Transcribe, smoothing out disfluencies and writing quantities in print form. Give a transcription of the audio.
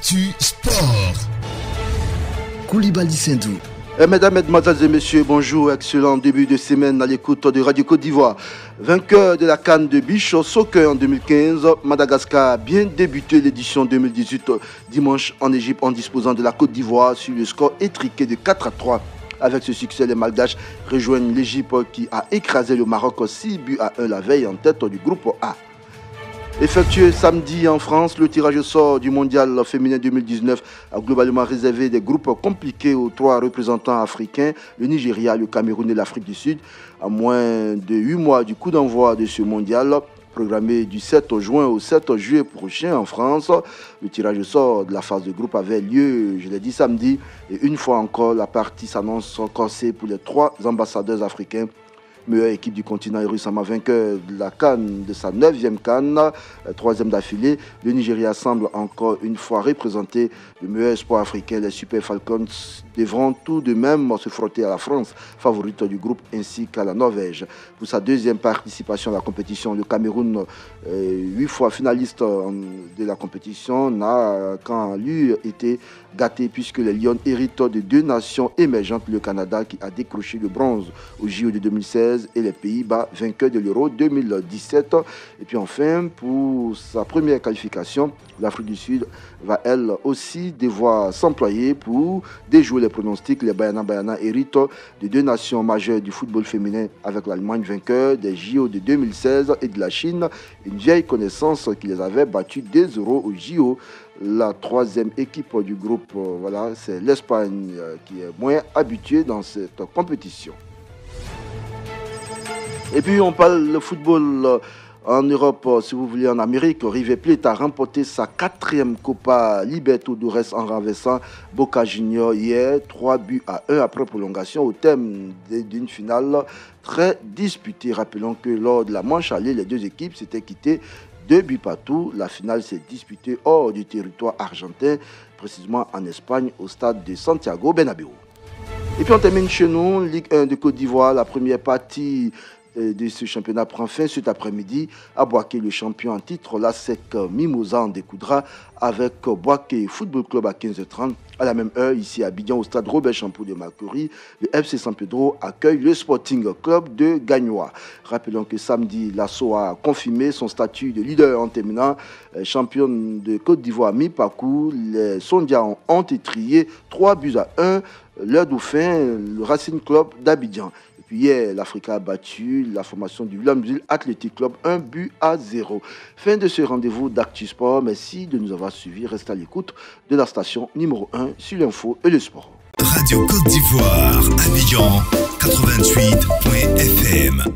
Actu Sport. Koulibaly Sendou. Mesdames, Mesdemoiselles et Messieurs, bonjour, excellent début de semaine à l'écoute de Radio Côte d'Ivoire. Vainqueur de la CAN de Beach Soccer en 2015, Madagascar a bien débuté l'édition 2018 dimanche en Égypte en disposant de la Côte d'Ivoire sur le score étriqué de 4-3. Avec ce succès, les Malgaches rejoignent l'Égypte qui a écrasé le Maroc 6-1 la veille en tête du groupe A. Effectué samedi en France, le tirage au sort du mondial féminin 2019 a globalement réservé des groupes compliqués aux 3 représentants africains, le Nigeria, le Cameroun et l'Afrique du Sud. À moins de 8 mois du coup d'envoi de ce mondial, programmé du 7 juin au 7 juillet prochain en France, le tirage au sort de la phase de groupe avait lieu, je l'ai dit samedi, et une fois encore, la partie s'annonce corsée pour les 3 ambassadeurs africains. Meilleure équipe du continent et récemment vainqueur de la CAN, de sa 9e CAN, 3e d'affilée. Le Nigeria semble encore une fois représenter le meilleur espoir africain. Les Super Falcons devront tout de même se frotter à la France, favorite du groupe, ainsi qu'à la Norvège. Pour sa 2e participation à la compétition, le Cameroun, 8 fois finaliste de la compétition, n'a qu'en lui été gâté puisque les Lions héritent de 2 nations émergentes, le Canada qui a décroché le bronze au JO de 2016 et les Pays-Bas vainqueurs de l'Euro 2017. Et puis enfin, pour sa première qualification, l'Afrique du Sud va elle aussi devoir s'employer pour déjouer les pronostics. Les Banyana héritent de 2 nations majeures du football féminin avec l'Allemagne vainqueur des JO de 2016 et de la Chine, une vieille connaissance qui les avait battus 2-0 au JO. La 3e équipe du groupe, voilà, c'est l'Espagne qui est moins habituée dans cette compétition. Et puis on parle de football en Europe, si vous voulez, en Amérique. River Plate a remporté sa 4e Copa Libertadores en renversant Boca Juniors hier, 3-1 après prolongation au thème d'une finale très disputée. Rappelons que lors de la manche allée, les 2 équipes s'étaient quittées 2-2. La finale s'est disputée hors du territoire argentin, précisément en Espagne, au stade de Santiago Bernabéu. Et puis on termine chez nous, Ligue 1 de Côte d'Ivoire, la première partie de ce championnat prend fin cet après-midi. À Boaké, le champion en titre, la SEC Mimosa en découdra avec Boaké Football Club à 15h30. À la même heure, ici à Abidjan, au stade Robert Champoux de Marcory, le FC San Pedro accueille le Sporting Club de Gagnoa. Rappelons que samedi, l'ASSO a confirmé son statut de leader en terminant champion de Côte d'Ivoire mi-parcours. Les Sondians ont étrié 3-1 leur dauphin, le Racing Club d'Abidjan. Puis hier, l'Africa a battu la formation du Williamsville Athletic Club 1-0. Fin de ce rendez-vous d'Actu Sport. Merci de nous avoir suivis. Restez à l'écoute de la station numéro 1 sur l'info et le sport. Radio Côte d'Ivoire, Abidjan 88.fm.